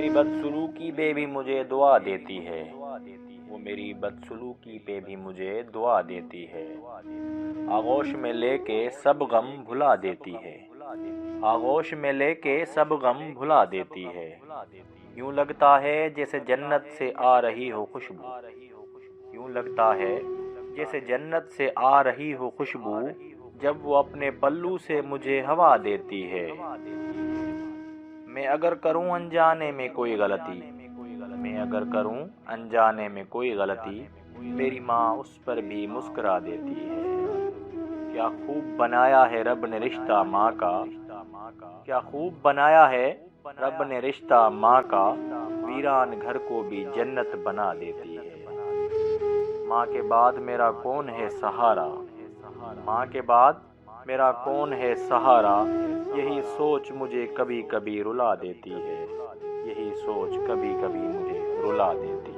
میری بدسلوکی پہ بھی مجھے دعا دیتی ہے، وہ میری بدسلوکی پہ بھی مجھے دعا دیتی ہے۔ آغوش میں لے کے سب غم بھلا دیتی ہے، آغوش میں لے کے سب غم بھلا دیتی ہے۔ یوں لگتا ہے جیسے جنت سے آ رہی ہو خوشبو، یوں لگتا ہے جیسے جنت سے آ رہی ہو خوشبو، جب وہ اپنے پلو سے مجھے ہوا دیتی ہے۔ میں اگر کروں انجانے میں کوئی غلطی، میں اگر کروں انجانے میں کوئی غلطی، میری ماں اس پر بھی مسکرا دیتی ہے۔ کیا خوب بنایا ہے رب نے رشتہ ماں کا، کیا خوب بنایا ہے رب نے رشتہ ماں کا، ویران گھر کو بھی جنت بنا دیتی ہے۔ ماں کے بعد میرا کون ہے سہارا، ماں کے بعد میرا کون ہے سہارا، یہی سوچ مجھے کبھی کبھی رلا دیتی ہے، یہی سوچ کبھی کبھی مجھے رلا دیتی ہے۔